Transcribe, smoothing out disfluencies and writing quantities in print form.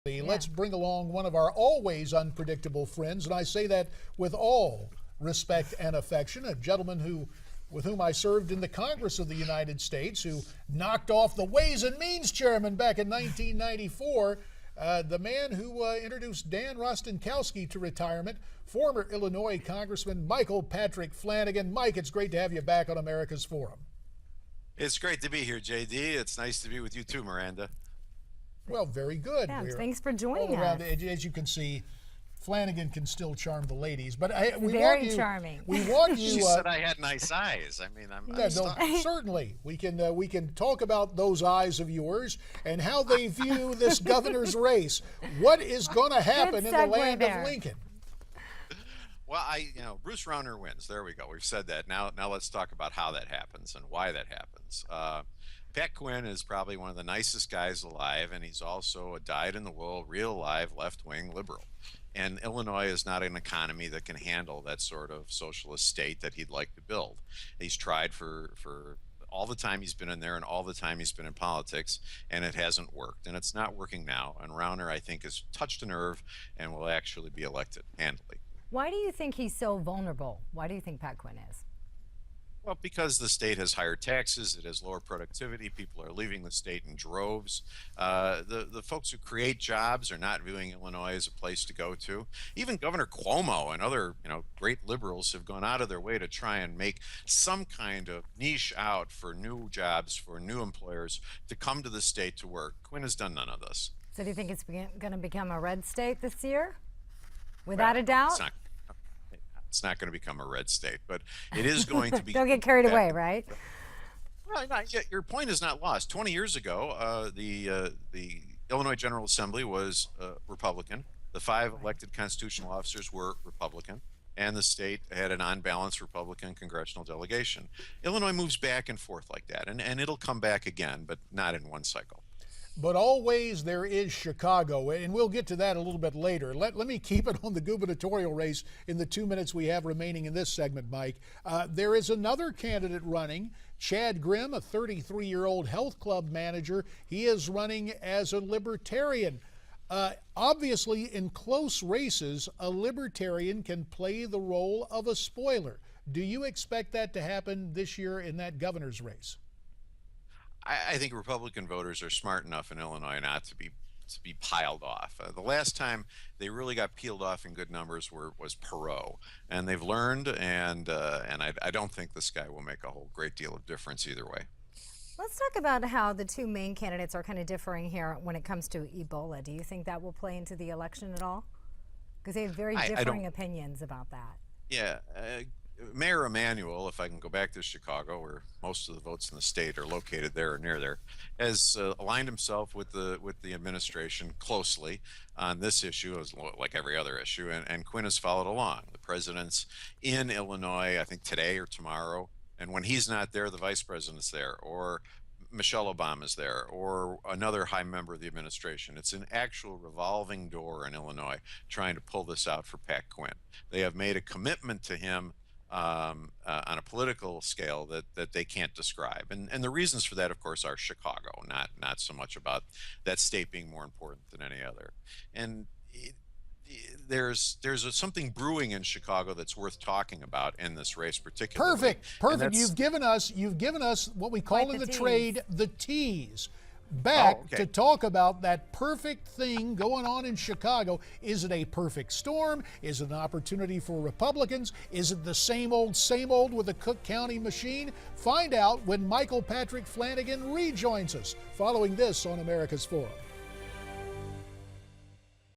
Let's bring along one of our always unpredictable friends, and I say that with all respect and affection, a gentleman with whom I served in the Congress of the United States, who knocked off the Ways and Means chairman back in 1994, the man who introduced Dan Rostenkowski to retirement, former Illinois Congressman Michael Patrick Flanagan. Mike, it's great to have you back on America's Forum. It's great to be here, JD. It's nice to be with you too, Miranda. Well, very good. Yeah, thanks for joining us. As you can see, Flanagan can still charm the ladies, but very charming. We want you. She said I had nice eyes. I mean, certainly we can talk about those eyes of yours and how they view this governor's race. What is going to happen in the land of Lincoln? Well, Bruce Rauner wins. There we go. We've said that. Now let's talk about how that happens and why that happens. Pat Quinn is probably one of the nicest guys alive, and he's also a dyed-in-the-wool, real live left-wing liberal. And Illinois is not an economy that can handle that sort of socialist state that he'd like to build. He's tried for all the time he's been in there and all the time he's been in politics, and it hasn't worked. And it's not working now. And Rauner, I think, has touched a nerve and will actually be elected handily. Why do you think he's so vulnerable? Why do you think Pat Quinn is? Well, because the state has higher taxes, it has lower productivity, people are leaving the state in droves. The folks who create jobs are not viewing Illinois as a place to go to. Even Governor Cuomo and other great liberals have gone out of their way to try and make some kind of niche out for new jobs, for new employers to come to the state to work. Quinn has done none of this. So do you think it's going to become a red state this year? Without a doubt? It's not going to become a red state, but it is going to be. Don't get carried away, right? Well, your point is not lost. 20 years ago, the Illinois General Assembly was Republican. The 5 elected constitutional officers were Republican, and the state had an on-balance Republican congressional delegation. Illinois moves back and forth like that, and it'll come back again, but not in one cycle. But always there is Chicago, and we'll get to that a little bit later. Let me keep it on the gubernatorial race in the 2 minutes we have remaining in this segment, Mike. There is another candidate running, Chad Grimm, a 33-year-old health club manager. He is running as a libertarian. Obviously, in close races, a libertarian can play the role of a spoiler. Do you expect that to happen this year in that governor's race? I think Republican voters are smart enough in Illinois not to be piled off. The last time they really got peeled off in good numbers was Perot, and they've learned. And I don't think this guy will make a whole great deal of difference either way. Let's talk about how the two main candidates are kind of differing here when it comes to Ebola. Do you think that will play into the election at all? Because they have very differing opinions about that. Yeah. Mayor Emanuel, if I can go back to Chicago, where most of the votes in the state are located there or near there, has aligned himself with the administration closely on this issue, as like every other issue, and Quinn has followed along. The president's in Illinois, I think today or tomorrow, and when he's not there, the vice president's there, or Michelle Obama's there, or another high member of the administration. It's an actual revolving door in Illinois trying to pull this out for Pat Quinn. They have made a commitment to him on a political scale that they can't describe, and the reasons for that, of course, are Chicago, not so much about that state being more important than any other. And there's something brewing in Chicago that's worth talking about in this race, particularly. Perfect. You've given us what we call in the trade the tease. To talk about that perfect thing going on in Chicago. Is it a perfect storm? Is it an opportunity for Republicans? Is it the same old with the Cook County machine? Find out when Michael Patrick Flanagan rejoins us following this on America's Forum.